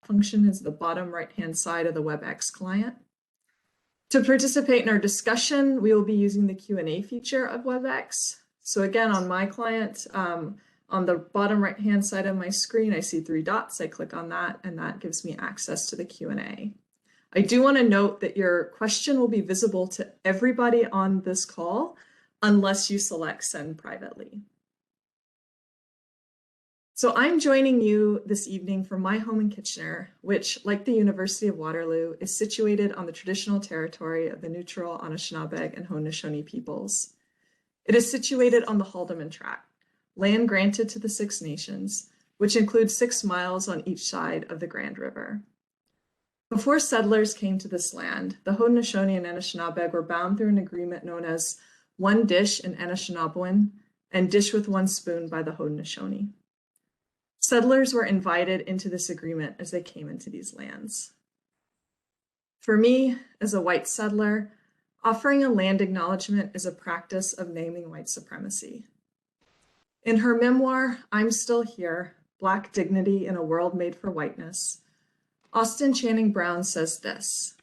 function is the bottom right-hand side of the WebEx client. To participate in our discussion, we will be using the Q&A feature of WebEx. So again, on my client, on the bottom right-hand side of my screen, I see 3 dots. I click on that, and that gives me access to the Q&A. I do want to note that your question will be visible to everybody on this call unless you select Send Privately. So I'm joining you this evening from my home in Kitchener, which, like the University of Waterloo, is situated on the traditional territory of the neutral Anishinaabeg and Haudenosaunee peoples. It is situated on the Haldimand Tract, land granted to the Six Nations, which includes 6 miles on each side of the Grand River. Before settlers came to this land, the Haudenosaunee and Anishinaabeg were bound through an agreement known as One Dish in Anishinaabewin and Dish with One Spoon by the Haudenosaunee. Settlers were invited into this agreement as they came into these lands. For me, as a white settler, offering a land acknowledgement is a practice of naming white supremacy. In her memoir, I'm Still Here, Black Dignity in a World Made for Whiteness, Austin Channing Brown says this: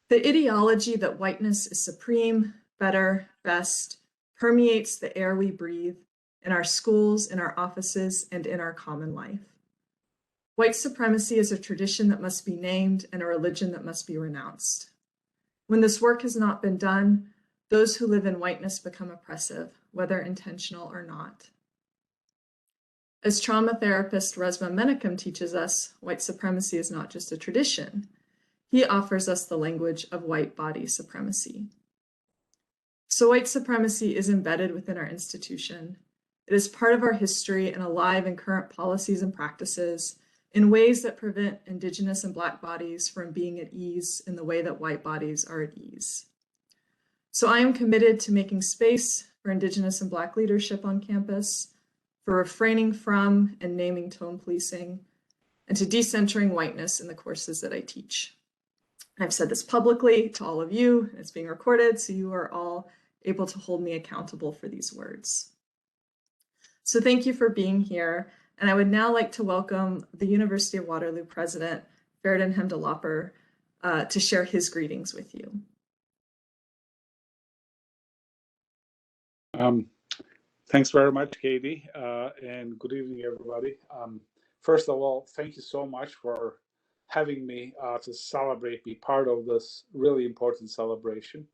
"The ideology that whiteness is supreme, better, best, permeates the air we breathe, in our schools, in our offices, and in our common life. White supremacy is a tradition that must be named and a religion that must be renounced. When this work has not been done, those who live in whiteness become oppressive, whether intentional or not." As trauma therapist Resmaa Menakem teaches us, white supremacy is not just a tradition. He offers us the language of white body supremacy. So white supremacy is embedded within our institution. It is part of our history and alive in current policies and practices in ways that prevent Indigenous and Black bodies from being at ease in the way that white bodies are at ease. So I am committed to making space for Indigenous and Black leadership on campus, for refraining from and naming tone policing, and to decentering whiteness in the courses that I teach. I've said this publicly to all of you, and it's being recorded, so you are all able to hold me accountable for these words. So thank you for being here. And I would now like to welcome the University of Waterloo President, Feridun Hamdalapur, to share his greetings with you. Thanks very much, Katie, and good evening, everybody. First of all, thank you so much for having me to celebrate, be part of this really important celebration.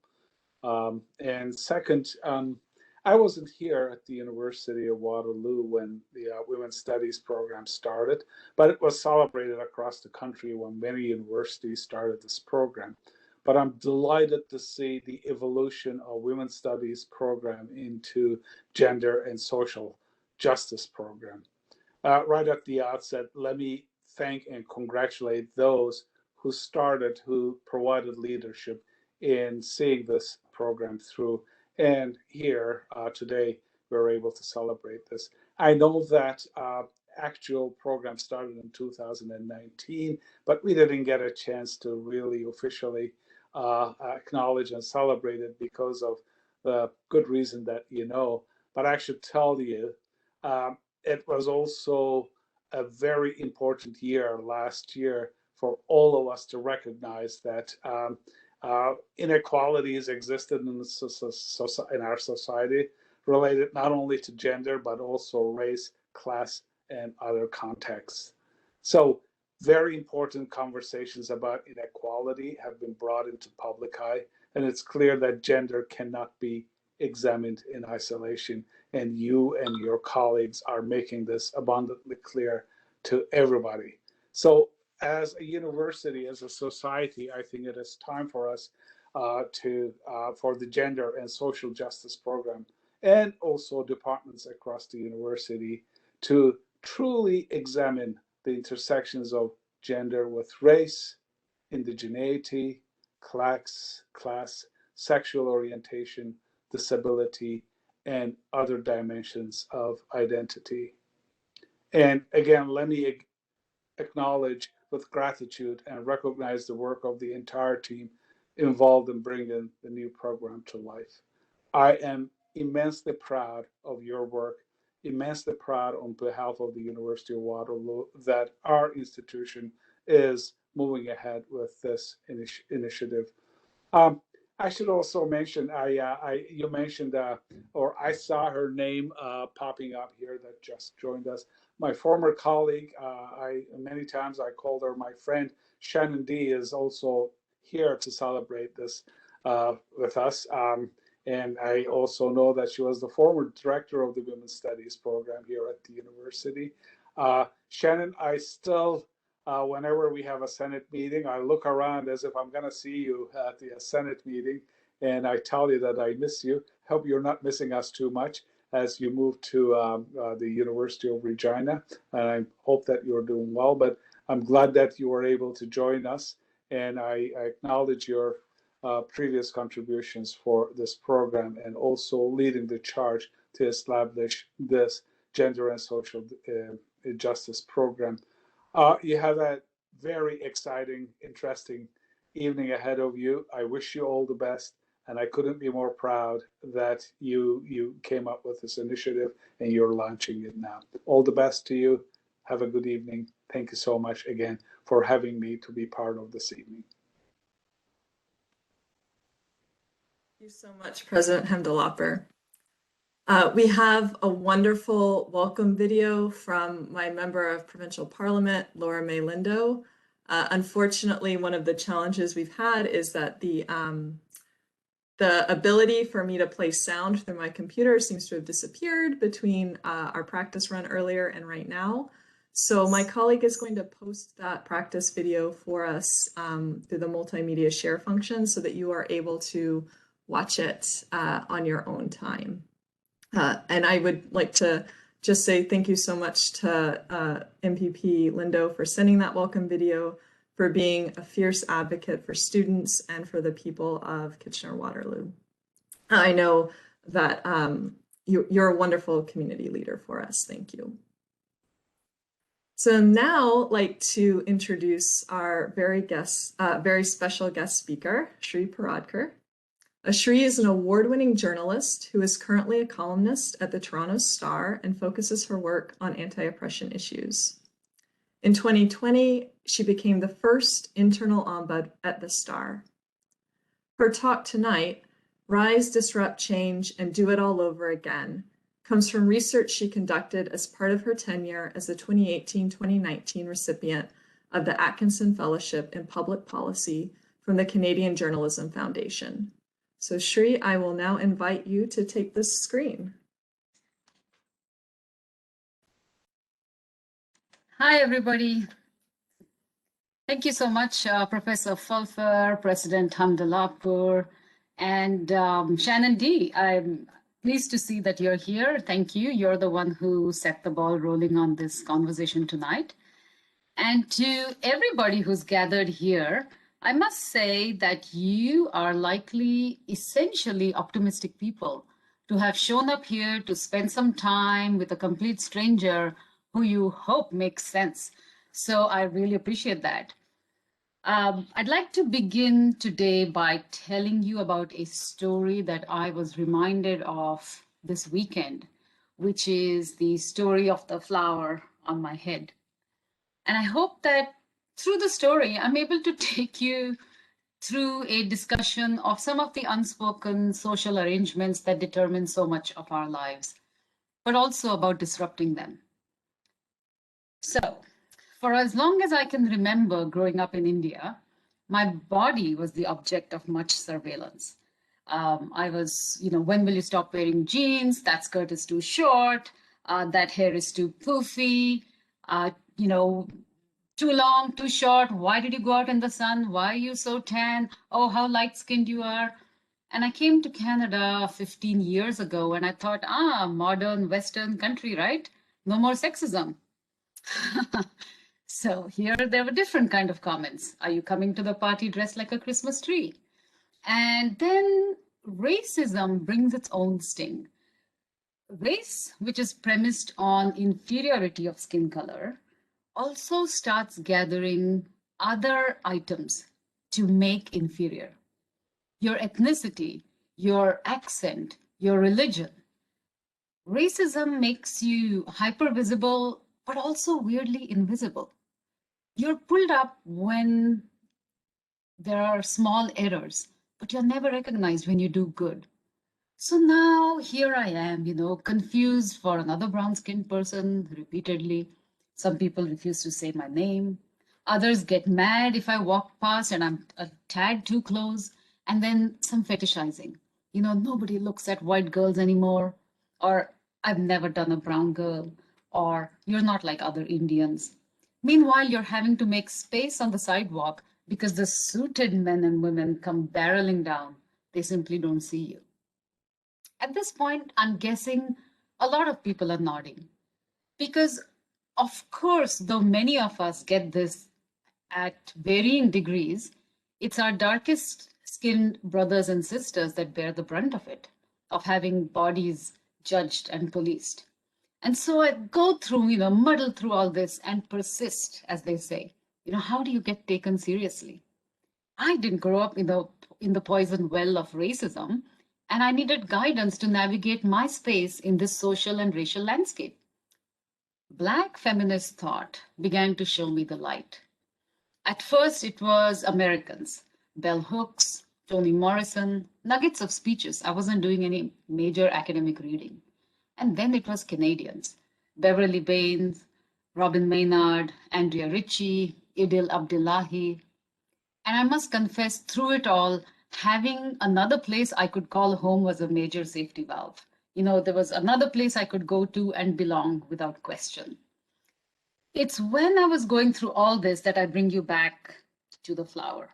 And second, I wasn't here at the University of Waterloo when the Women's Studies program started, but it was celebrated across the country when many universities started this program. But I'm delighted to see the evolution of Women's Studies program into gender and social justice program. Right at the outset, let me thank and congratulate those who provided leadership in seeing this program through. And here today, we're able to celebrate this. I know that actual program started in 2019, but we didn't get a chance to really officially acknowledge and celebrate it because of the good reason that you know. But I should tell you, it was also a very important year last year for all of us to recognize that inequalities existed in our society related not only to gender, but also race, class, and other contexts. So very important conversations about inequality have been brought into public eye, and it's clear that gender cannot be examined in isolation, and you and your colleagues are making this abundantly clear to everybody. So as a university, as a society, I think it is time for us for the gender and social justice program and also departments across the university to truly examine the intersections of gender with race, indigeneity, class, sexual orientation, disability, and other dimensions of identity. And again, let me acknowledge with gratitude and recognize the work of the entire team involved in bringing the new program to life. I am immensely proud of your work immensely proud on behalf of the University of Waterloo that our institution is moving ahead with this initiative. Um, I should also mention, you mentioned, or I saw her name popping up here that just joined us. My former colleague, many times I called her my friend, Shannon D, is also here to celebrate this with us. And I also know that she was the former director of the Women's Studies program here at the university. Shannon, I still whenever we have a Senate meeting, I look around as if I'm going to see you at the Senate meeting, and I tell you that I miss you. Hope you're not missing us too much as you move to the University of Regina, and I hope that you're doing well. But I'm glad that you were able to join us, and I acknowledge your previous contributions for this program and also leading the charge to establish this gender and social justice program. You have a very exciting, interesting evening ahead of you. I wish you all the best, and I couldn't be more proud that you came up with this initiative and you're launching it now. All the best to you. Have a good evening. Thank you so much again for having me to be part of this evening. Thank you so much, President Hemdallapur. We have a wonderful welcome video from my member of Provincial Parliament, Laura May Lindo. Unfortunately, one of the challenges we've had is that the ability for me to play sound through my computer seems to have disappeared between our practice run earlier and right now. So my colleague is going to post that practice video for us through the multimedia share function so that you are able to watch it on your own time. And I would like to just say thank you so much to MPP Lindo for sending that welcome video, for being a fierce advocate for students and for the people of Kitchener-Waterloo. I know that you're a wonderful community leader for us. Thank you. So now I'd like to introduce our very special guest speaker, Shree Paradkar. Shree is an award-winning journalist who is currently a columnist at the Toronto Star and focuses her work on anti-oppression issues. In 2020, she became the first internal ombud at the Star. Her talk tonight, Rise, Disrupt, Change, and Do It All Over Again, comes from research she conducted as part of her tenure as the 2018-2019 recipient of the Atkinson Fellowship in Public Policy from the Canadian Journalism Foundation. So Shree, I will now invite you to take this screen. Hi, everybody. Thank you so much, Professor Fulfer, President Hemdallapur, and Shannon D. I'm pleased to see that you're here. Thank you. You're the one who set the ball rolling on this conversation tonight. And to everybody who's gathered here, I must say that you are likely essentially optimistic people to have shown up here to spend some time with a complete stranger who you hope makes sense. So I really appreciate that. I'd like to begin today by telling you about a story that I was reminded of this weekend, which is the story of the flower on my head. And I hope that through the story, I'm able to take you through a discussion of some of the unspoken social arrangements that determine so much of our lives, but also about disrupting them. So, for as long as I can remember growing up in India, my body was the object of much surveillance. I was, when will you stop wearing jeans? That skirt is too short. That hair is too poofy. Too long, too short. Why did you go out in the sun? Why are you so tan? Oh, how light-skinned you are. And I came to Canada 15 years ago and I thought, modern Western country, right? No more sexism. So here there were different kind of comments. Are you coming to the party dressed like a Christmas tree? And then racism brings its own sting. Race, which is premised on inferiority of skin color, also starts gathering other items to make inferior. Your ethnicity, your accent, your religion. Racism makes you hyper visible, but also weirdly invisible. You're pulled up when there are small errors, but you're never recognized when you do good. So now here I am, confused for another brown skinned person repeatedly. Some people refuse to say my name. Others get mad if I walk past and I'm a tad too close. And then some fetishizing. Nobody looks at white girls anymore. Or I've never done a brown girl. Or you're not like other Indians. Meanwhile, you're having to make space on the sidewalk because the suited men and women come barreling down. They simply don't see you. At this point, I'm guessing a lot of people are nodding because, of course, though many of us get this at varying degrees, it's our darkest skinned brothers and sisters that bear the brunt of it, of having bodies judged and policed. And so I go through, muddle through all this and persist, as they say. How do you get taken seriously? I didn't grow up in the poison well of racism, and I needed guidance to navigate my space in this social and racial landscape. Black feminist thought began to show me the light. At first, it was Americans, bell hooks, Toni Morrison, nuggets of speeches. I wasn't doing any major academic reading. And then it was Canadians, Beverly Baines, Robin Maynard, Andrea Ritchie, Idil Abdullahi. And I must confess, through it all, having another place I could call home was a major safety valve. There was another place I could go to and belong without question. It's when I was going through all this that I bring you back to the flower.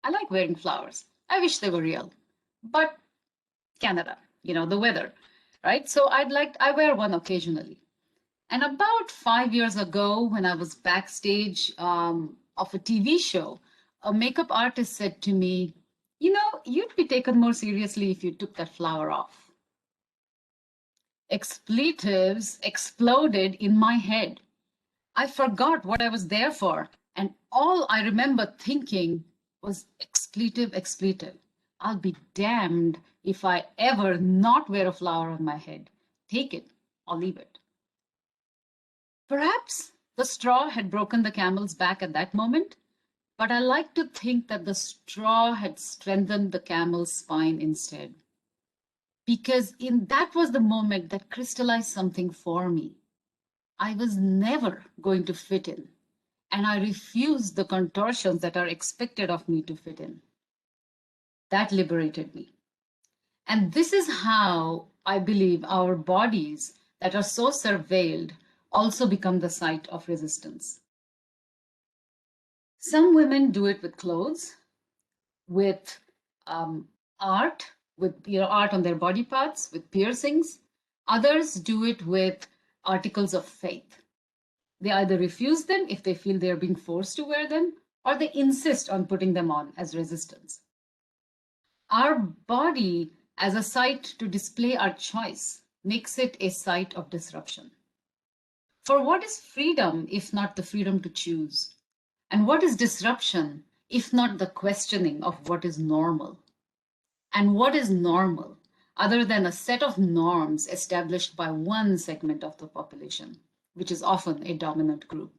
I like wearing flowers. I wish they were real, but Canada, the weather, right? So I wear one occasionally. And about 5 years ago, when I was backstage of a TV show, a makeup artist said to me, you'd be taken more seriously if you took that flower off. Expletives exploded in my head. I forgot what I was there for. And all I remember thinking was expletive, expletive. I'll be damned if I ever not wear a flower on my head. Take it or leave it. Perhaps the straw had broken the camel's back at that moment, but I like to think that the straw had strengthened the camel's spine instead. Because that was the moment that crystallized something for me. I was never going to fit in, and I refused the contortions that are expected of me to fit in. That liberated me. And this is how I believe our bodies that are so surveilled also become the site of resistance. Some women do it with clothes, with art, with art on their body parts, with piercings. Others do it with articles of faith. They either refuse them if they feel they are being forced to wear them, or they insist on putting them on as resistance. Our body as a site to display our choice makes it a site of disruption. For what is freedom if not the freedom to choose? And what is disruption if not the questioning of what is normal? And what is normal other than a set of norms established by one segment of the population, which is often a dominant group?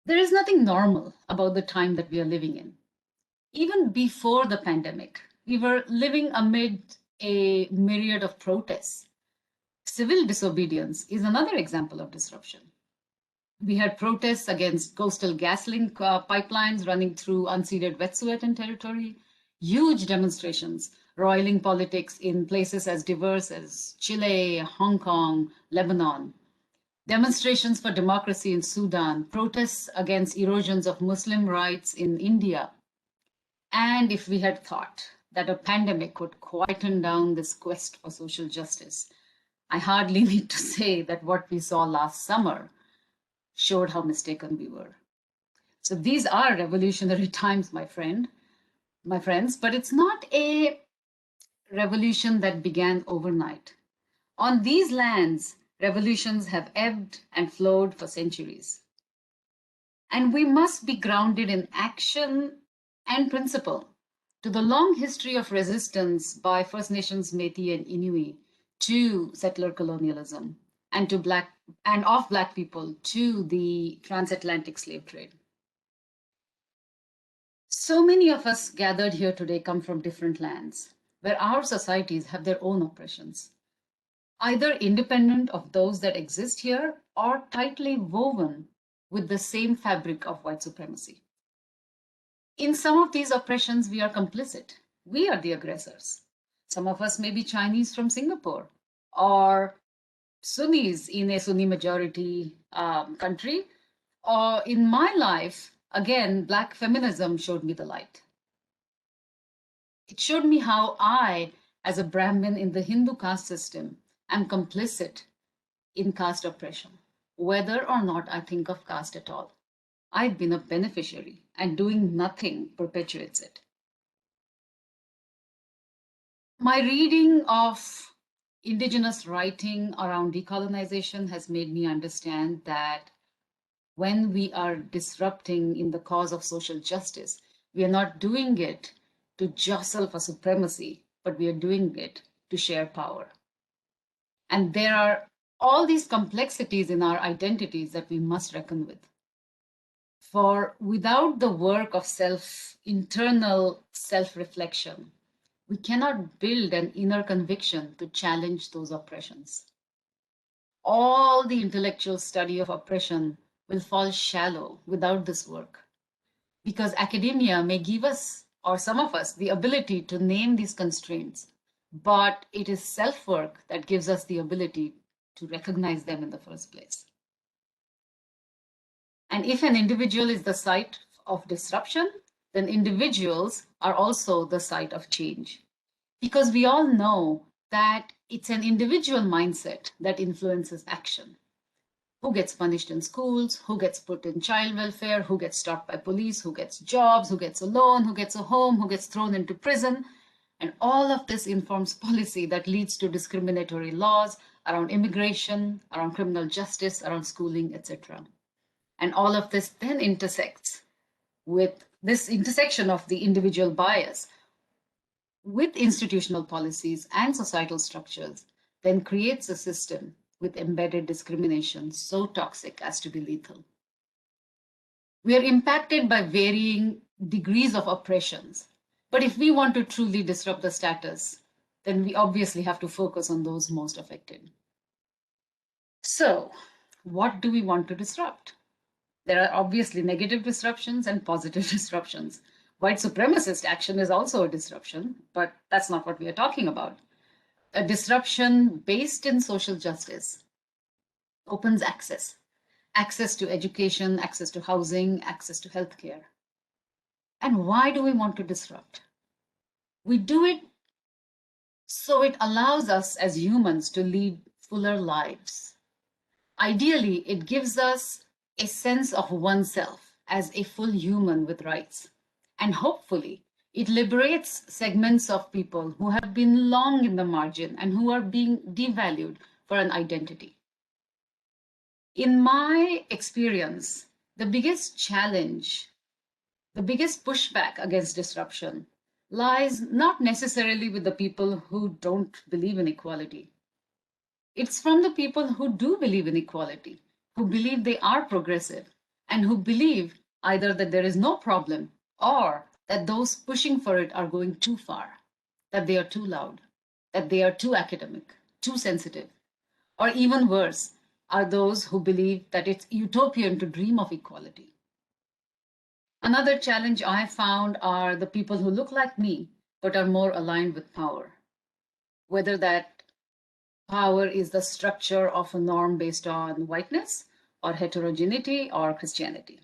There is nothing normal about the time that we are living in. Even before the pandemic, we were living amid a myriad of protests. Civil disobedience is another example of disruption. We had protests against coastal GasLink pipelines running through unceded Wet'suwet'en territory, huge demonstrations roiling politics in places as diverse as Chile, Hong Kong, Lebanon, demonstrations for democracy in Sudan, protests against erosions of Muslim rights in India. And if we had thought that a pandemic would quieten down this quest for social justice, I hardly need to say that what we saw last summer showed how mistaken we were. So these are revolutionary times, my friends, but it's not a revolution that began overnight. On these lands, revolutions have ebbed and flowed for centuries. And we must be grounded in action and principle to the long history of resistance by First Nations, Métis, and Inuit to settler colonialism and to of Black people to the transatlantic slave trade. So many of us gathered here today come from different lands where our societies have their own oppressions, either independent of those that exist here or tightly woven with the same fabric of white supremacy. In some of these oppressions, we are complicit. We are the aggressors. Some of us may be Chinese from Singapore or Sunnis in a Sunni majority country. Or in my life, again, Black feminism showed me the light. It showed me how I, as a Brahmin in the Hindu caste system, am complicit in caste oppression, whether or not I think of caste at all. I've been a beneficiary, and doing nothing perpetuates it. My reading of Indigenous writing around decolonization has made me understand that when we are disrupting in the cause of social justice, we are not doing it to jostle for supremacy, but we are doing it to share power. And there are all these complexities in our identities that we must reckon with. For without the work of internal self-reflection, we cannot build an inner conviction to challenge those oppressions. All the intellectual study of oppression will fall shallow without this work, because academia may give us, or some of us, the ability to name these constraints, but it is self-work that gives us the ability to recognize them in the first place. And if an individual is the site of disruption, then individuals are also the site of change. Because we all know that it's an individual mindset that influences action. Who gets punished in schools, who gets put in child welfare, who gets stopped by police, who gets jobs, who gets a loan, who gets a home, who gets thrown into prison. And all of this informs policy that leads to discriminatory laws around immigration, around criminal justice, around schooling, etc. And all of this then intersects with this intersection of the individual bias with institutional policies and societal structures, then creates a system with embedded discrimination so toxic as to be lethal. We are impacted by varying degrees of oppressions, but if we want to truly disrupt the status, then we obviously have to focus on those most affected. So, what do we want to disrupt? There are obviously negative disruptions and positive disruptions. White supremacist action is also a disruption, but that's not what we are talking about. A disruption based in social justice opens access to education, access to housing, access to healthcare. And why do we want to disrupt? We do it so it allows us as humans to lead fuller lives. Ideally, it gives us a sense of oneself as a full human with rights. And hopefully, it liberates segments of people who have been long in the margin and who are being devalued for an identity. In my experience, the biggest challenge, the biggest pushback against disruption lies not necessarily with the people who don't believe in equality. It's from the people who do believe in equality, who believe they are progressive, and who believe either that there is no problem or that those pushing for it are going too far, that they are too loud, that they are too academic, too sensitive, or even worse, are those who believe that it's utopian to dream of equality. Another challenge I found are the people who look like me, but are more aligned with power, whether that power is the structure of a norm based on whiteness or heterogeneity or Christianity.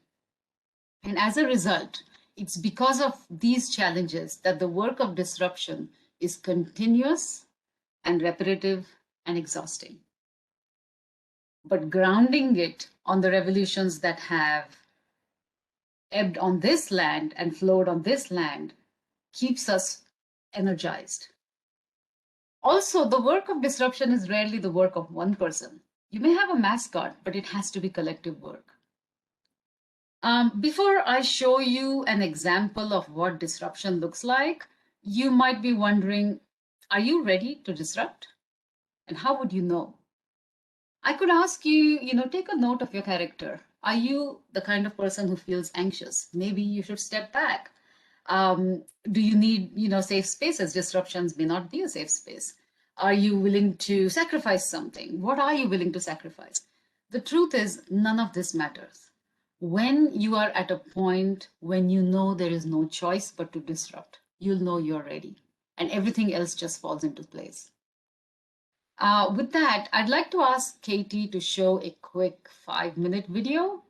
And as a result, it's because of these challenges that the work of disruption is continuous and repetitive and exhausting. But grounding it on the revolutions that have ebbed on this land and flowed on this land keeps us energized. Also, the work of disruption is rarely the work of one person. You may have a mascot, but it has to be collective work. Before I show you an example of what disruption looks like, you might be wondering, are you ready to disrupt? And how would you know? I could ask you, take a note of your character. Are you the kind of person who feels anxious? Maybe you should step back. Do you need, safe spaces? Disruptions may not be a safe space. Are you willing to sacrifice something? What are you willing to sacrifice? The truth is, none of this matters. When you are at a point when you know there is no choice but to disrupt, you'll know you're ready, and everything else just falls into place. With that, I'd like to ask Katie to show a quick 5-minute video.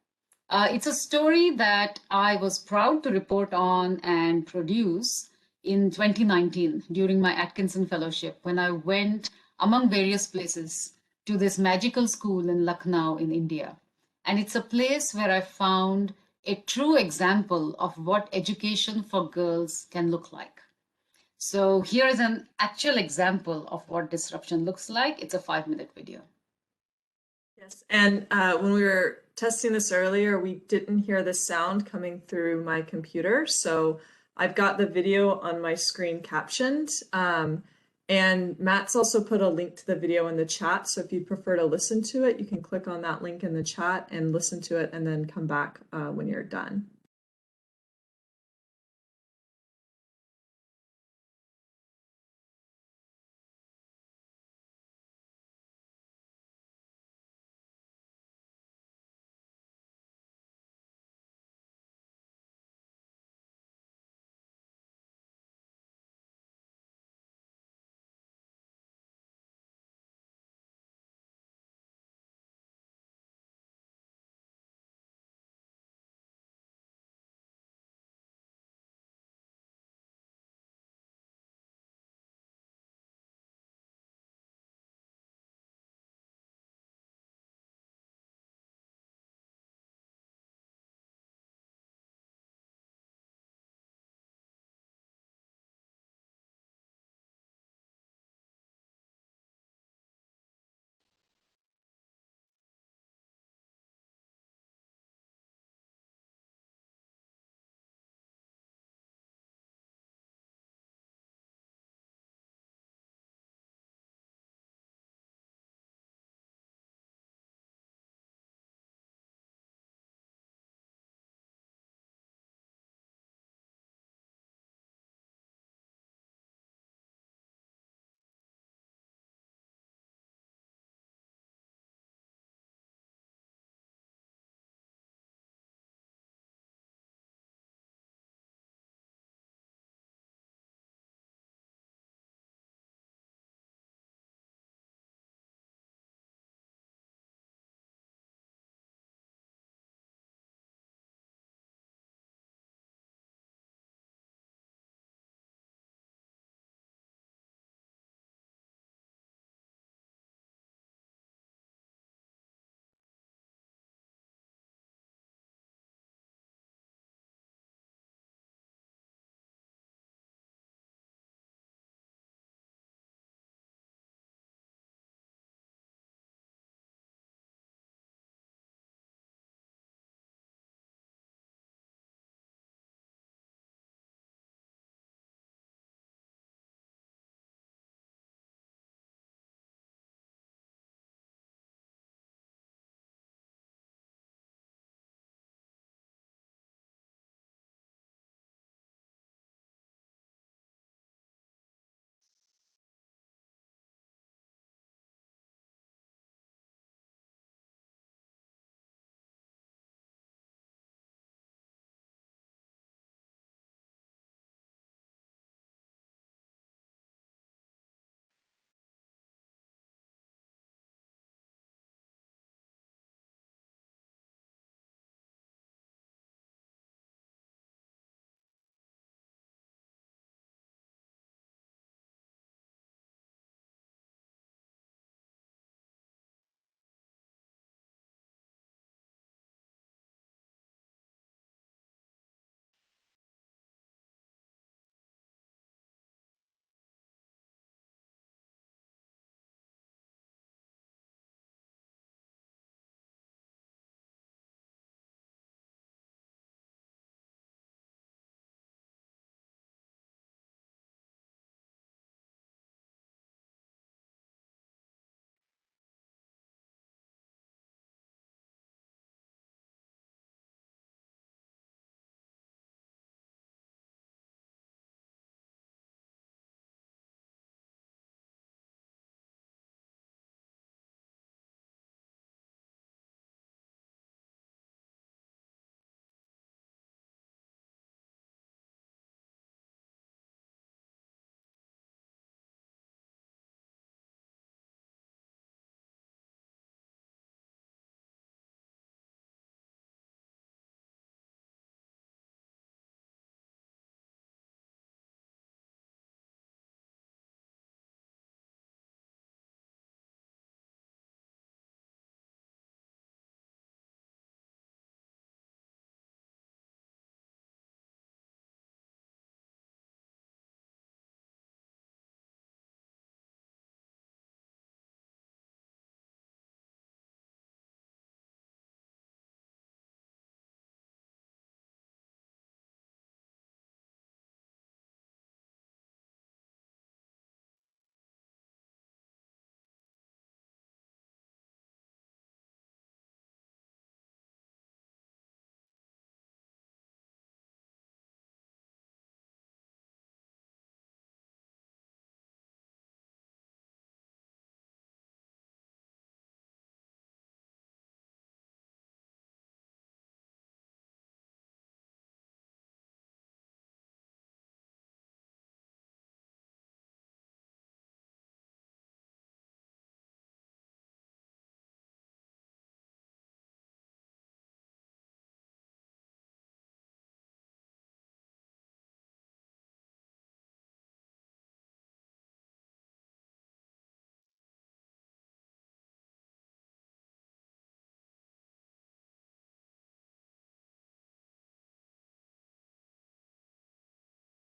It's a story that I was proud to report on and produce in 2019 during my Atkinson Fellowship when I went among various places to this magical school in Lucknow in India. And it's a place where I found a true example of what education for girls can look like. So here is an actual example of what disruption looks like. It's a 5-minute video. Yes, and when we were testing this earlier, we didn't hear the sound coming through my computer. So I've got the video on my screen captioned. And Matt's also put a link to the video in the chat. So if you prefer to listen to it, you can click on that link in the chat and listen to it and then come back when you're done.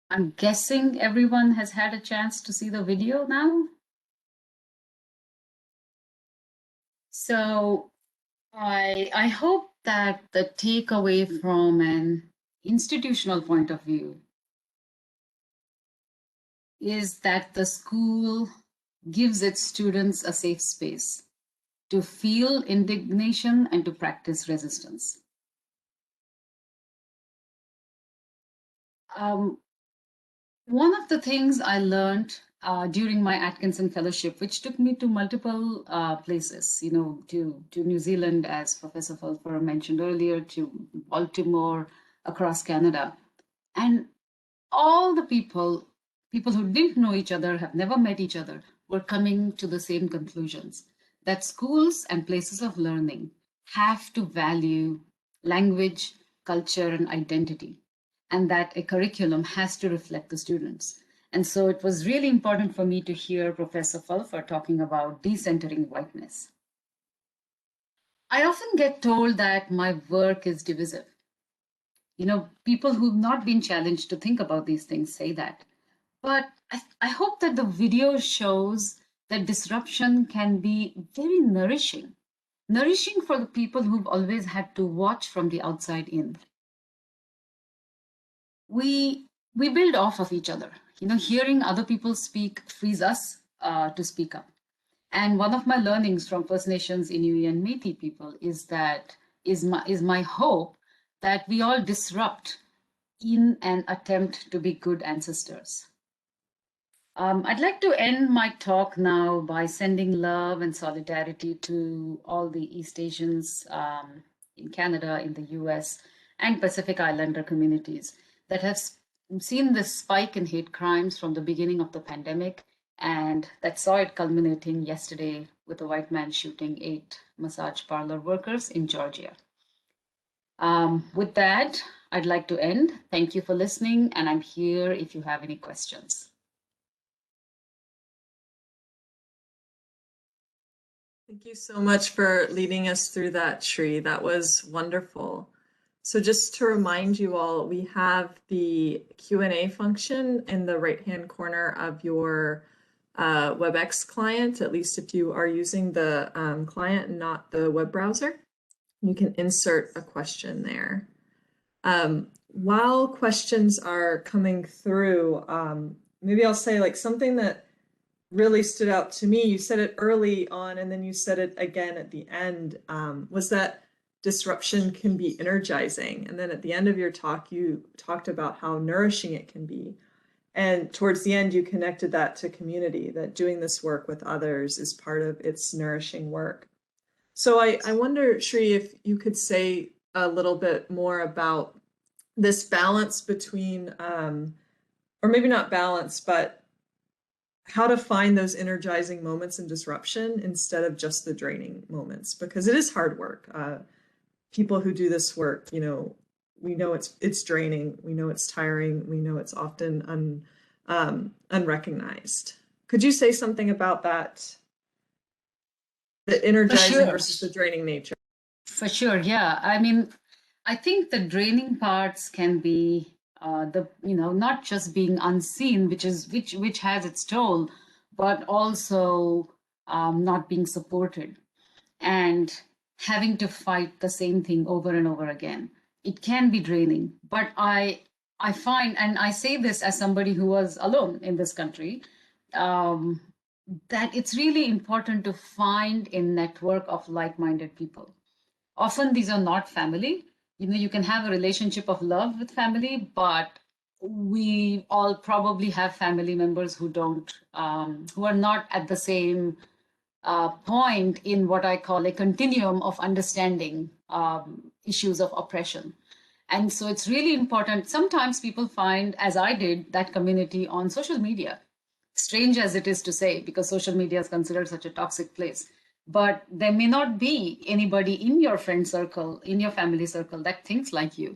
I'm guessing everyone has had a chance to see the video now. So I hope that the takeaway from an institutional point of view is that the school gives its students a safe space to feel indignation and to practice resistance. One of the things I learned during my Atkinson Fellowship, which took me to multiple places, to New Zealand, as Professor Fulfer mentioned earlier, to Baltimore, across Canada. And all the people who didn't know each other, have never met each other, were coming to the same conclusions, that schools and places of learning have to value language, culture, and identity, and that a curriculum has to reflect the students. And so it was really important for me to hear Professor Fulfer talking about decentering whiteness. I often get told that my work is divisive. People who've not been challenged to think about these things say that. But I hope that the video shows that disruption can be very nourishing for the people who've always had to watch from the outside in. We build off of each other. Hearing other people speak frees us to speak up. And one of my learnings from First Nations, Inuit, and Métis people is my hope that we all disrupt in an attempt to be good ancestors. I'd like to end my talk now by sending love and solidarity to all the East Asians in Canada, in the US, and Pacific Islander communities that have seen this spike in hate crimes from the beginning of the pandemic, and that saw it culminating yesterday with a white man shooting 8 massage parlor workers in Georgia. With that, I'd like to end. Thank you for listening, and I'm here if you have any questions. Thank you so much for leading us through that, Shree. That was wonderful. So just to remind you all, we have the Q&A function in the right-hand corner of your WebEx client, at least if you are using the client and not the web browser. You can insert a question there. While questions are coming through, maybe I'll say like something that really stood out to me. You said it early on and then you said it again at the end, was that disruption can be energizing. And then at the end of your talk, you talked about how nourishing it can be. And towards the end, you connected that to community, that doing this work with others is part of its nourishing work. So I wonder, Shree, if you could say a little bit more about this balance between, or maybe not balance, but how to find those energizing moments in disruption instead of just the draining moments, because it is hard work. People who do this work, we know it's draining, we know it's tiring, we know it's often unrecognized. Could you say something about that, the energizing versus the draining nature? For sure, yeah. I mean, I think the draining parts can be not just being unseen, which has its toll, but also not being supported and having to fight the same thing over and over again. It can be draining, but I find, and I say this as somebody who was alone in this country, that it's really important to find a network of like-minded people. Often these are not family. You can have a relationship of love with family, but we all probably have family members who are not at the same point in what I call a continuum of understanding issues of oppression. And so it's really important. Sometimes people find, as I did, that community on social media, strange as it is to say, because social media is considered such a toxic place. But there may not be anybody in your friend circle, in your family circle, that thinks like you.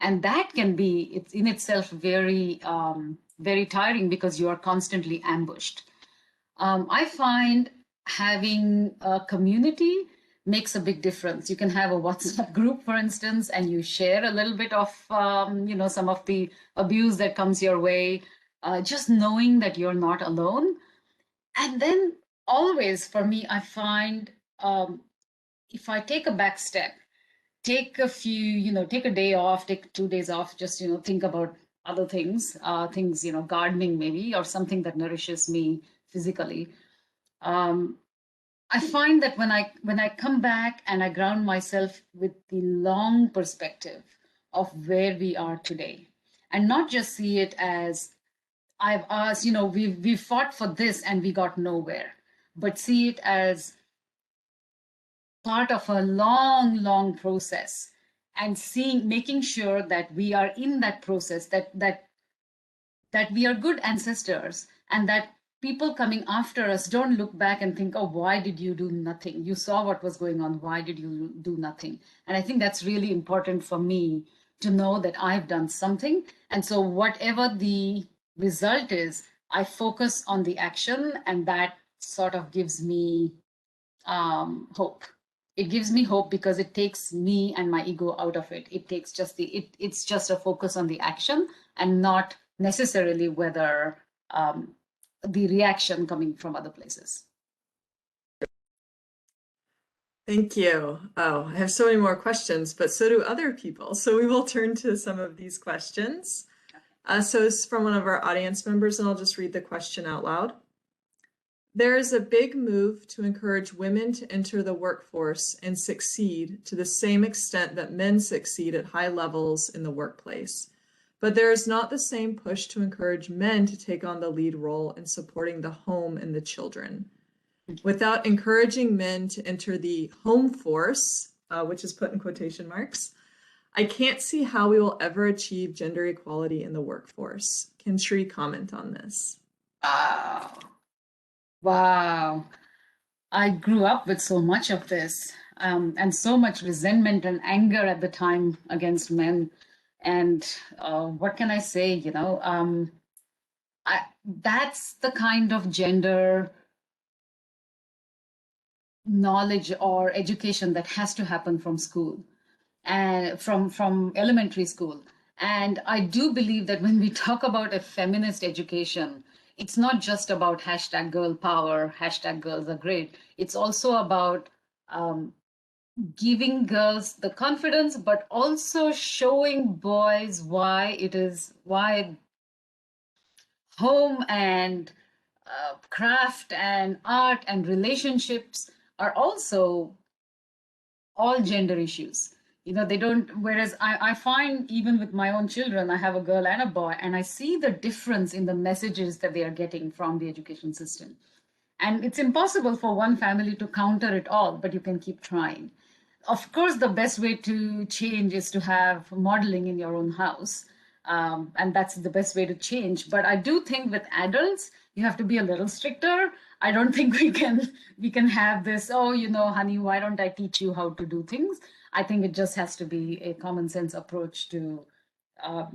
And that can be, it's in itself very, very tiring because you are constantly ambushed. I find having a community makes a big difference. You can have a WhatsApp group, for instance, and you share a little bit of, some of the abuse that comes your way, just knowing that you're not alone. And then always for me, I find if I take a back step, take a day off, take 2 days off, just, think about other things, gardening maybe, or something that nourishes me physically. I find that when I come back and I ground myself with the long perspective of where we are today, and not just see it as I've asked, we've fought for this and we got nowhere, but see it as part of a long, long process, and making sure that we are in that process, that we are good ancestors, and that people coming after us don't look back and think, oh, why did you do nothing? You saw what was going on. Why did you do nothing? And I think that's really important for me to know that I've done something. And so whatever the result is, I focus on the action, and that sort of gives me hope. It gives me hope because it takes me and my ego out of it. It takes just it's just a focus on the action, and not necessarily whether the reaction coming from other places. Thank you. Oh, I have so many more questions, but so do other people. So we will turn to some of these questions. So it's from one of our audience members, and I'll just read the question out loud. There is a big move to encourage women to enter the workforce and succeed to the same extent that men succeed at high levels in the workplace. But there is not the same push to encourage men to take on the lead role in supporting the home and the children. Without encouraging men to enter the home force, which is put in quotation marks, I can't see how we will ever achieve gender equality in the workforce. Can Shree comment on this? Wow. I grew up with so much of this, and so much resentment and anger at the time against men. And what can I say? That's the kind of gender knowledge or education that has to happen from school, and from elementary school. And I do believe that when we talk about a feminist education, it's not just about hashtag girl power, hashtag girls are great. It's also about giving girls the confidence, but also showing boys why home and craft and art and relationships are also all gender issues. They don't, whereas I find even with my own children, I have a girl and a boy, and I see the difference in the messages that they are getting from the education system. And it's impossible for one family to counter it all, but you can keep trying. Of course, the best way to change is to have modeling in your own house. And that's the best way to change. But I do think with adults, you have to be a little stricter. I don't think we can have this, oh, honey, why don't I teach you how to do things? I think it just has to be a common sense approach to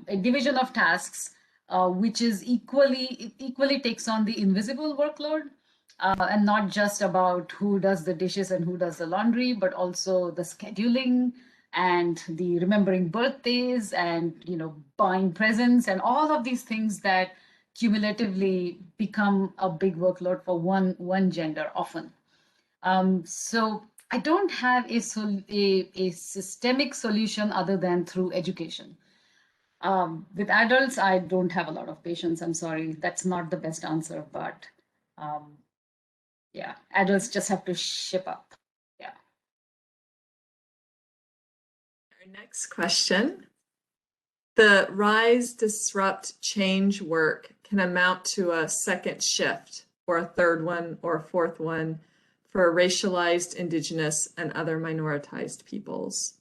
a division of tasks, which is equally takes on the invisible workload, and not just about who does the dishes and who does the laundry, but also the scheduling and the remembering birthdays and buying presents and all of these things that cumulatively become a big workload for one gender often. So I don't have a systemic solution other than through education. With adults, I don't have a lot of patience. I'm sorry, that's not the best answer, but yeah, adults just have to ship up. Yeah. Our next question. The rise, disrupt, change work can amount to a second shift, or a third one, or a fourth one for racialized, indigenous, and other minoritized peoples.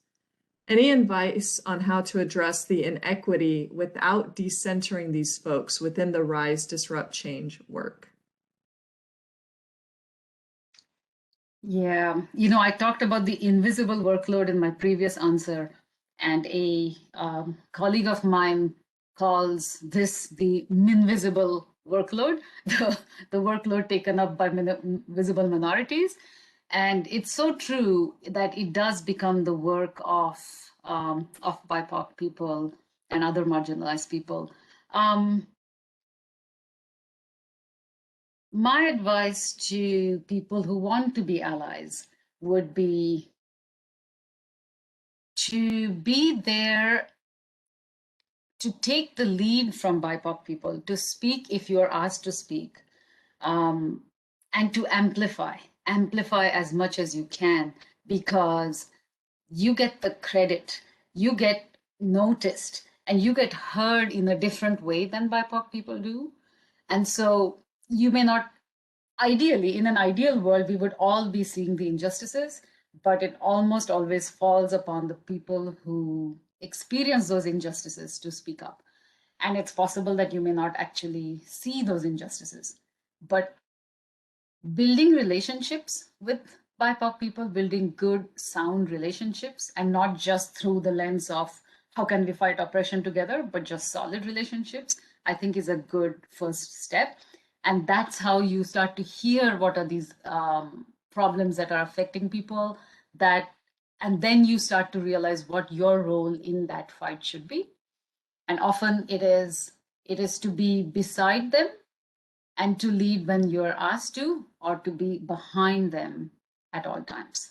Any advice on how to address the inequity without decentering these folks within the rise, disrupt, change work? Yeah, I talked about the invisible workload in my previous answer, and a colleague of mine calls this the invisible workload, the workload taken up by visible minorities. And it's so true that it does become the work of BIPOC people and other marginalized people. My advice to people who want to be allies would be to be there, to take the lead from BIPOC people, to speak if you're asked to speak, and to amplify as much as you can, because you get the credit, you get noticed, and you get heard in a different way than BIPOC people do. And so you may not, ideally, in an ideal world, we would all be seeing the injustices, but it almost always falls upon the people who experience those injustices to speak up. And it's possible that you may not actually see those injustices, but building relationships with BIPOC people, building good, sound relationships, and not just through the lens of how can we fight oppression together, but just solid relationships, I think is a good first step. And that's how you start to hear what are these problems that are affecting people, and then you start to realize what your role in that fight should be. And often it is to be beside them and to lead when you're asked to, or to be behind them at all times.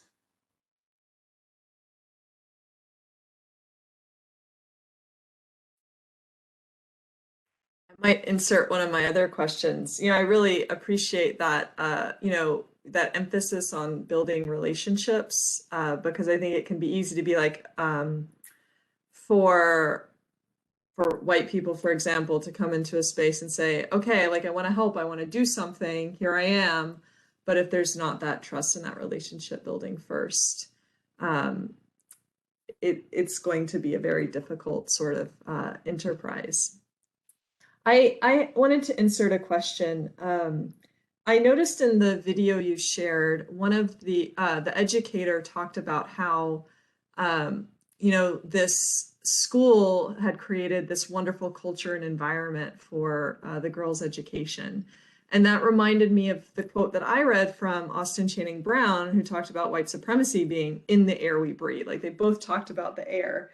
I might insert one of my other questions. I really appreciate that, that emphasis on building relationships, because I think it can be easy to be like, for white people, for example, to come into a space and say, okay, like I want to help, I want to do something, here I am. But if there's not that trust and that relationship building first, it's going to be a very difficult sort of enterprise. I wanted to insert a question. I noticed in the video you shared, one of the educator talked about how, this school had created this wonderful culture and environment for the girls' education. And that reminded me of the quote that I read from Austin Channing Brown, who talked about white supremacy being in the air we breathe. Like they both talked about the air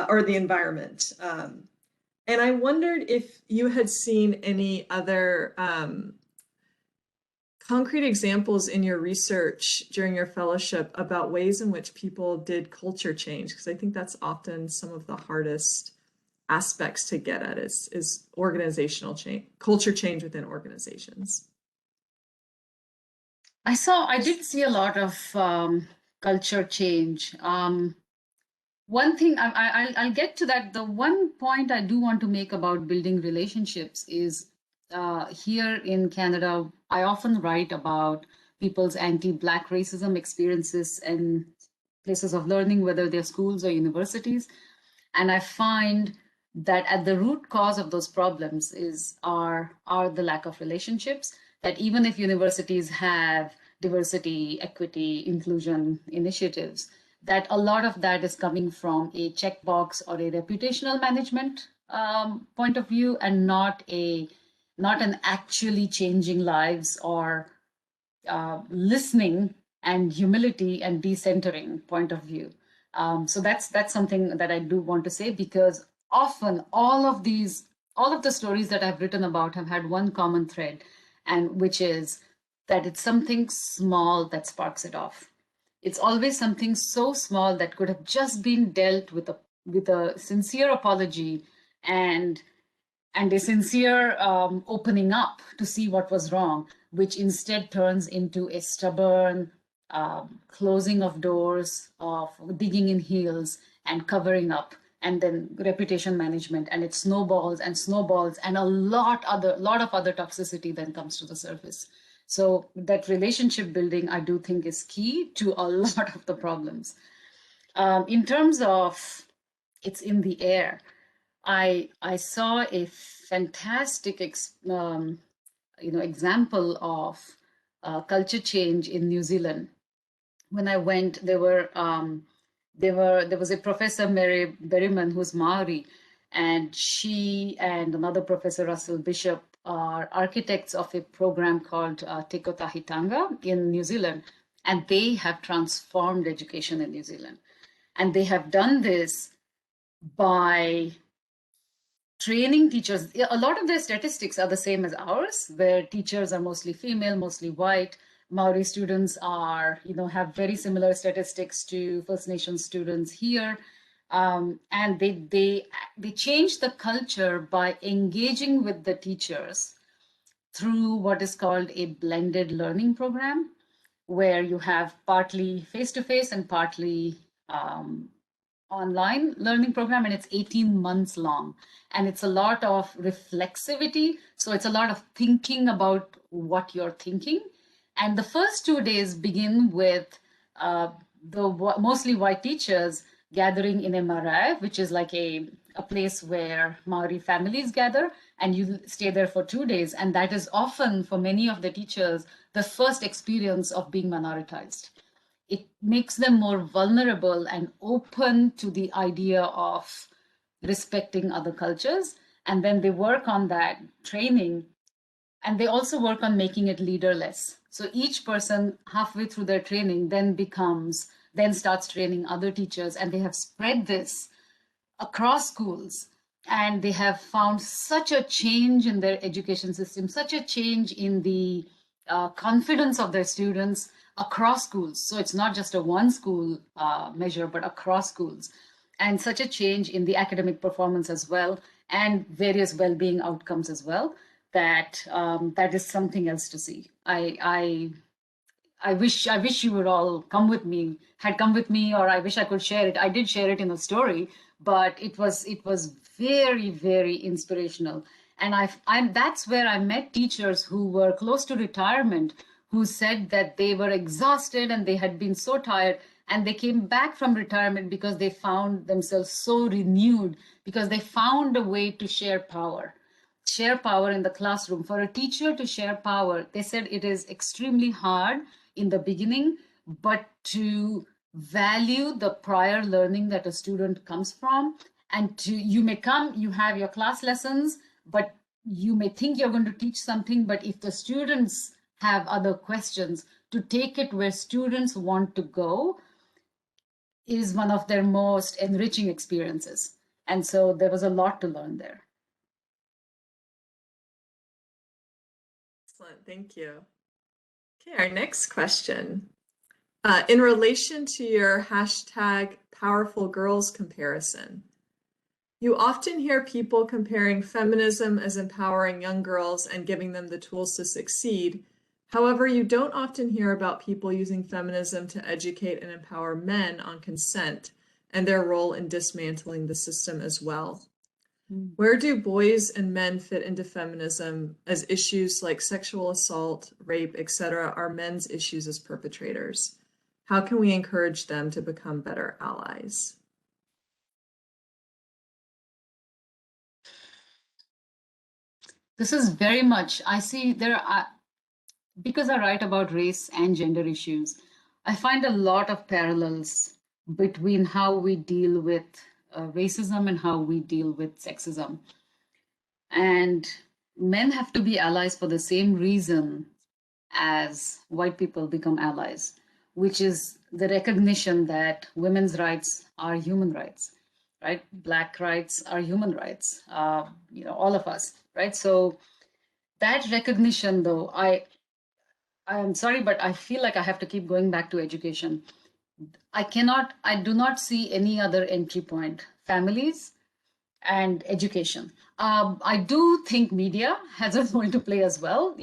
or the environment. And I wondered if you had seen any other concrete examples in your research during your fellowship about ways in which people did culture change, because I think that's often some of the hardest aspects to get at is organizational change, culture change within organizations. I did see a lot of culture change. One thing, I'll get to that. The one point I do want to make about building relationships is here in Canada, I often write about people's anti-Black racism experiences and places of learning, whether they're schools or universities. And I find that at the root cause of those problems are the lack of relationships, that even if universities have diversity, equity, inclusion initiatives, that a lot of that is coming from a checkbox or a reputational management point of view, and not an actually changing lives or listening and humility and decentering point of view. So that's something that I do want to say, because often all of the stories that I've written about have had one common thread, and which is that it's something small that sparks it off. It's always something so small that could have just been dealt with a sincere apology and a sincere opening up to see what was wrong, which instead turns into a stubborn closing of doors, of digging in heels and covering up, and then reputation management, and it snowballs and snowballs, and a lot of other toxicity then comes to the surface. So that relationship building, I do think, is key to a lot of the problems. In terms of it's in the air, I saw a fantastic example of culture change in New Zealand. When I went, there was a professor, Mary Berryman, who's Maori, and she and another professor, Russell Bishop, are architects of a program called Te Kotahi Tanga in New Zealand. and they have transformed education in New Zealand. And they have done this by training teachers. A lot of their statistics are the same as ours, where teachers are mostly female, mostly white. Maori students are, have very similar statistics to First Nations students here. And they changed the culture by engaging with the teachers through what is called a blended learning program, where you have partly face-to-face and partly online learning program, and it's 18 months long, and it's a lot of reflexivity, so it's a lot of thinking about what you're thinking. And the first 2 days begin with the mostly white teachers gathering in a marae, which is like a place where Maori families gather, and you stay there for 2 days, and that is often for many of the teachers the first experience of being minoritized. It makes them more vulnerable and open to the idea of respecting other cultures. And then they work on that training, and they also work on making it leaderless. So each person halfway through their training then starts training other teachers, and they have spread this across schools. And they have found such a change in their education system, such a change in the confidence of their students across schools. So it's not just a one school measure, but across schools. And such a change in the academic performance as well, and various well-being outcomes as well, that that is something else to see. I wish you would all had come with me, or I wish I could share it. I did share it in a story, but it was very, very inspirational. And that's where I met teachers who were close to retirement, who said that they were exhausted and they had been so tired, and they came back from retirement because they found themselves so renewed, because they found a way to share power in the classroom. For a teacher to share power, they said it is extremely hard in the beginning, but to value the prior learning that a student comes from. And you have your class lessons, but you may think you're going to teach something, but if the students have other questions, to take it where students want to go is one of their most enriching experiences. And so there was a lot to learn there. Excellent, thank you. Okay, our next question. In relation to your hashtag powerful girls comparison, you often hear people comparing feminism as empowering young girls and giving them the tools to succeed. However, you don't often hear about people using feminism to educate and empower men on consent and their role in dismantling the system as well. Where do boys and men fit into feminism, as issues like sexual assault, rape, etc. are men's issues as perpetrators? How can we encourage them to become better allies? This is very much, I see because I write about race and gender issues, I find a lot of parallels between how we deal with racism and how we deal with sexism. And men have to be allies for the same reason as white people become allies, which is the recognition that women's rights are human rights, right? Black rights are human rights, all of us, right? So that recognition, though, I'm sorry, but I feel like I have to keep going back to education. I do not see any other entry point. Families and education. I do think media has a role to play as well,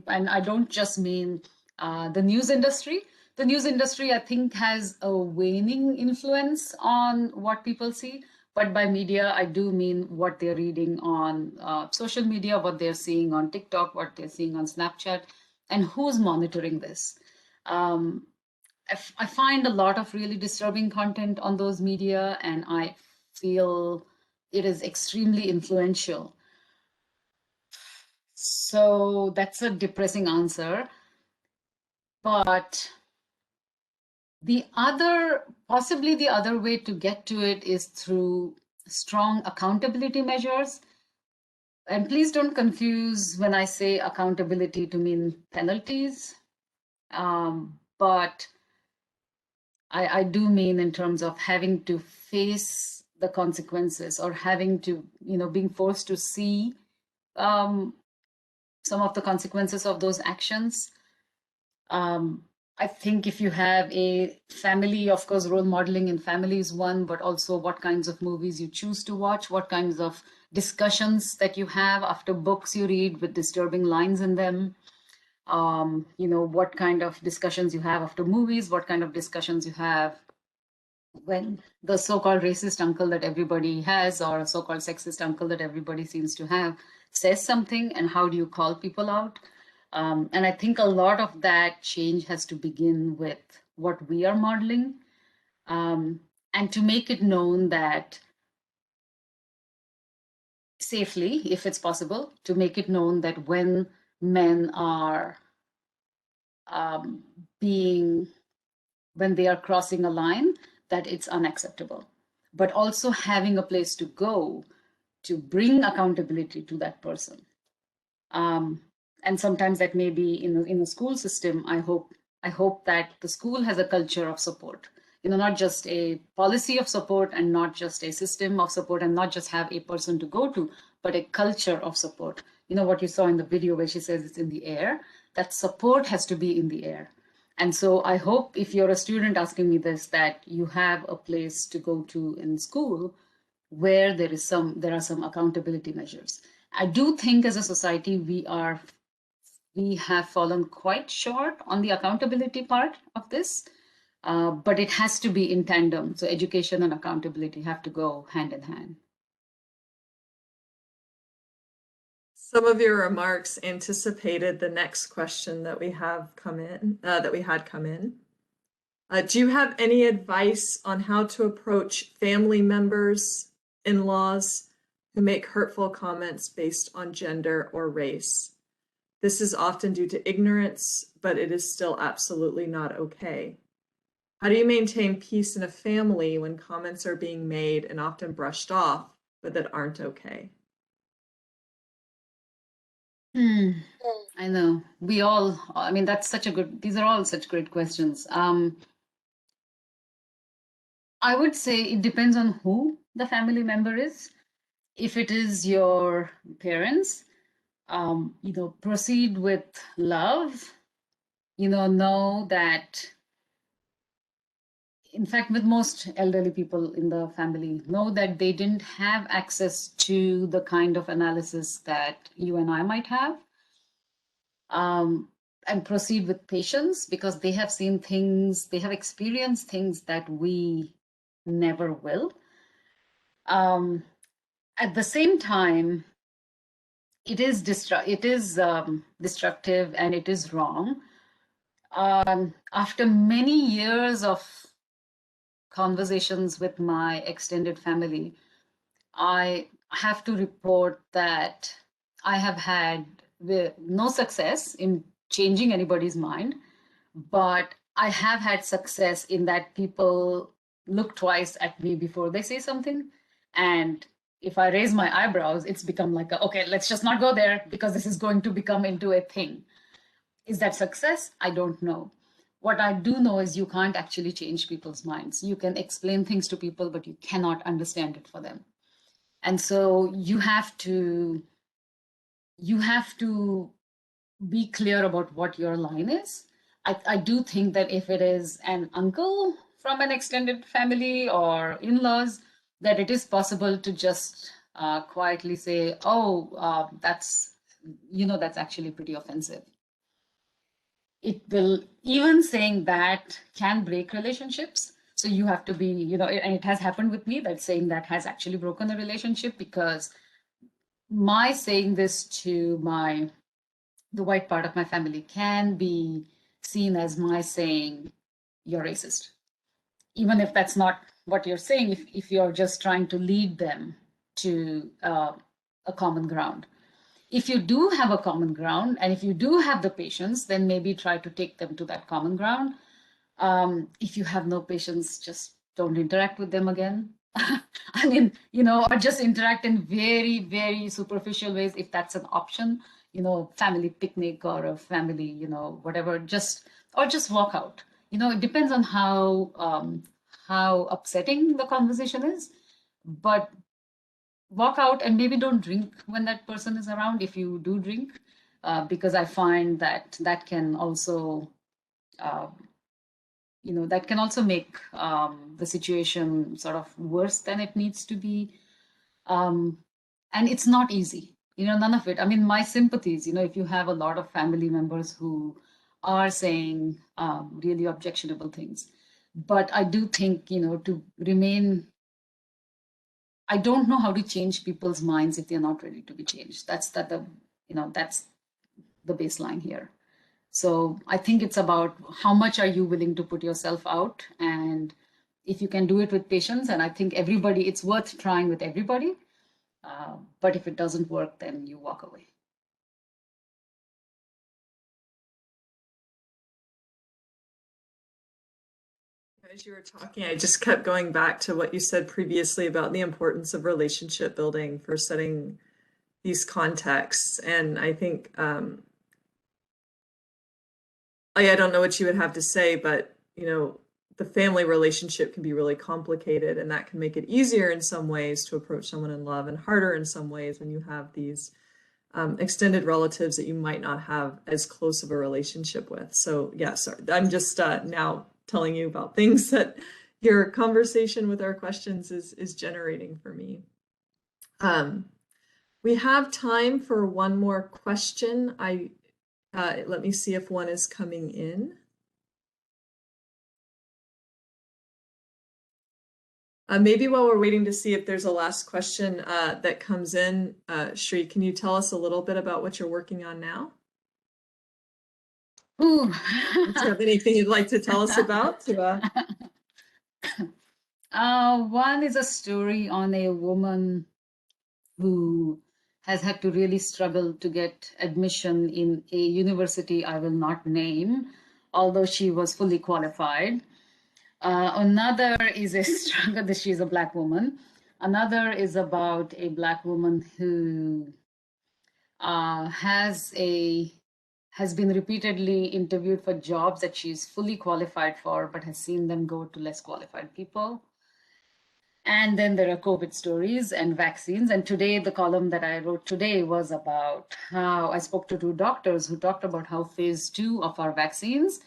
and I don't just mean the news industry. The news industry, I think, has a waning influence on what people see. But by media, I do mean what they're reading on social media, what they're seeing on TikTok, what they're seeing on Snapchat, and who's monitoring this. I find a lot of really disturbing content on those media, and I feel it is extremely influential. So that's a depressing answer. But possibly the other way to get to it is through strong accountability measures. And please don't confuse when I say accountability to mean penalties. but I do mean in terms of having to face the consequences, or having to, being forced to see some of the consequences of those actions. I think if you have a family, of course, role modeling in family is one, but also what kinds of movies you choose to watch, what kinds of discussions that you have after books you read with disturbing lines in them. What kind of discussions you have after movies, what kind of discussions you have when the so-called racist uncle that everybody has, or a so-called sexist uncle that everybody seems to have, says something, and how do you call people out? And I think a lot of that change has to begin with what we are modeling, and to make it known that safely, if it's possible, to make it known that when men are when they are crossing a line, that it's unacceptable, but also having a place to go to bring accountability to that person. And sometimes that may be in a school system. I hope that the school has a culture of support, not just a policy of support, and not just a system of support, and not just have a person to go to, but a culture of support. What you saw in the video where she says it's in the air, that support has to be in the air. And so I hope, if you're a student asking me this, that you have a place to go to in school where there are some accountability measures. I do think as a society we have fallen quite short on the accountability part of this, but it has to be in tandem. So education and accountability have to go hand in hand. Some of your remarks anticipated the next question that we have come in, that we had come in. Do you have any advice on how to approach family members, in-laws, who make hurtful comments based on gender or race? This is often due to ignorance, but it is still absolutely not okay. How do you maintain peace in a family when comments are being made and often brushed off, but that aren't okay? I know. These are all such great questions. I would say it depends on who the family member is. If it is your parents, proceed with love, know that, in fact, with most elderly people in the family, know that they didn't have access to the kind of analysis that you and I might have. And proceed with patience, because they have seen things, they have experienced things that we never will. At the same time, it is destructive, and it is wrong. After many years of conversations with my extended family, I have to report that I have had no success in changing anybody's mind, but I have had success in that people look twice at me before they say something. And if I raise my eyebrows, it's become like, okay, let's just not go there, because this is going to become into a thing. Is that success? I don't know. What I do know is you can't actually change people's minds. You can explain things to people, but you cannot understand it for them. And so you have to be clear about what your line is. I do think that if it is an uncle from an extended family or in-laws, that it is possible to just quietly say, oh, that's actually pretty offensive. Even saying that can break relationships. So you have to be, and it has happened with me, that saying that has actually broken a relationship, because my saying this to the white part of my family can be seen as my saying, you're racist. Even if that's not what you're saying, if you're just trying to lead them to a common ground. If you do have a common ground, and if you do have the patience, then maybe try to take them to that common ground. If you have no patience, just don't interact with them again. I mean, or just interact in very, very superficial ways, if that's an option, family picnic or a family, whatever, or just walk out. it depends on how upsetting the conversation is, but walk out and maybe don't drink when that person is around if you do drink, because I find that can also uh, that can also make the situation sort of worse than it needs to be. And it's not easy, none of it. I mean, my sympathies, if you have a lot of family members who are saying really objectionable things. But I do think, to remain, I don't know how to change people's minds if they're not ready to be changed. That's that's the baseline here. So I think it's about how much are you willing to put yourself out, and if you can do it with patience. And I think it's worth trying with everybody. But if it doesn't work, then you walk away. As you were talking, I just kept going back to what you said previously about the importance of relationship building for setting these contexts. And I think, I don't know what you would have to say, but, the family relationship can be really complicated, and that can make it easier in some ways to approach someone in love and harder in some ways when you have these extended relatives that you might not have as close of a relationship with. So yeah, sorry, I'm just now telling you about things that your conversation with our questions is generating for me. We have time for one more question. Let me see if one is coming in. Maybe while we're waiting to see if there's a last question that comes in, Shree, can you tell us a little bit about what you're working on now? Ooh. Do you have anything you'd like to tell us about? One is a story on a woman who has had to really struggle to get admission in a university I will not name, although she was fully qualified. Another is a struggle that she's a Black woman. Another is about a Black woman who has been repeatedly interviewed for jobs that she's fully qualified for, but has seen them go to less qualified people. And then there are COVID stories and vaccines. And today, the column that I wrote today was about how I spoke to two doctors who talked about how phase 2 of our vaccines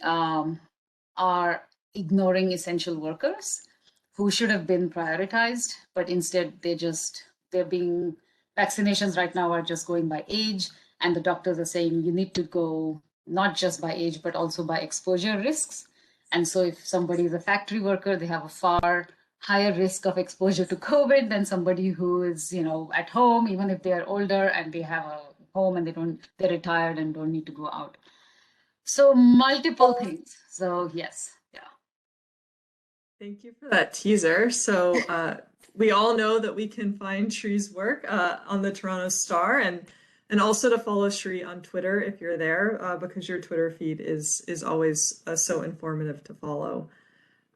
are ignoring essential workers who should have been prioritized, but instead vaccinations right now are just going by age. And the doctors are saying you need to go not just by age, but also by exposure risks. And so if somebody is a factory worker, they have a far higher risk of exposure to COVID than somebody who is, at home, even if they are older and they have a home and they're retired and don't need to go out. So multiple things. So yes, yeah. Thank you for that teaser. So we all know that we can find Shree's work on the Toronto Star, and also to follow Shree on Twitter if you're there, because your Twitter feed is always so informative to follow.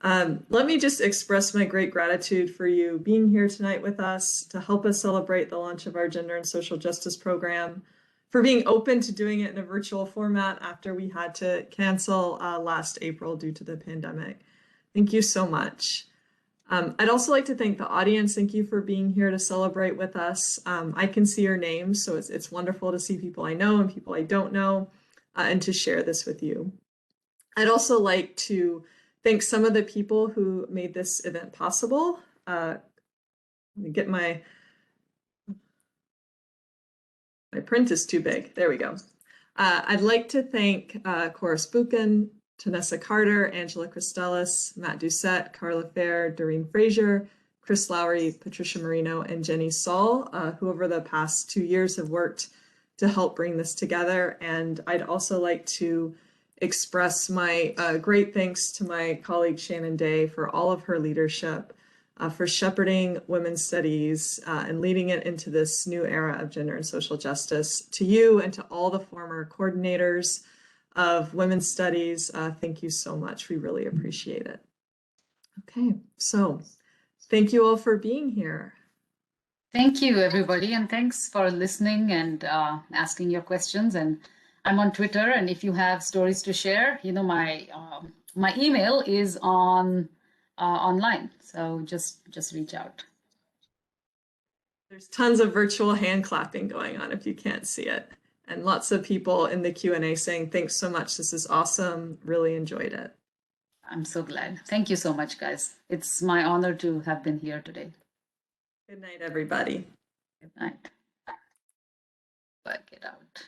Let me just express my great gratitude for you being here tonight with us to help us celebrate the launch of our Gender and Social Justice program, for being open to doing it in a virtual format after we had to cancel last April due to the pandemic. Thank you so much. I'd also like to thank the audience. Thank you for being here to celebrate with us. I can see your names, so it's wonderful to see people I know and people I don't know, and to share this with you. I'd also like to thank some of the people who made this event possible. Let me get my print is too big. There we go. I'd like to thank Cora Buchan, Tanessa Carter, Angela Christelis, Matt Doucette, Carla Fair, Doreen Frazier, Chris Lowry, Patricia Marino, and Jenny Saul, who over the past 2 years have worked to help bring this together. And I'd also like to express my great thanks to my colleague Shannon Day for all of her leadership, for shepherding women's studies and leading it into this new era of gender and social justice. To you and to all the former coordinators of women's studies, thank you so much. We really appreciate it. Okay, so thank you all for being here. Thank you, everybody, and thanks for listening and asking your questions. And I'm on Twitter, and if you have stories to share, you know, my email is on online. So just reach out. There's tons of virtual hand clapping going on if you can't see it. And lots of people in the Q&A saying, thanks so much. This is awesome. Really enjoyed it. I'm so glad. Thank you so much, guys. It's my honor to have been here today. Good night, everybody. Good night. But get out.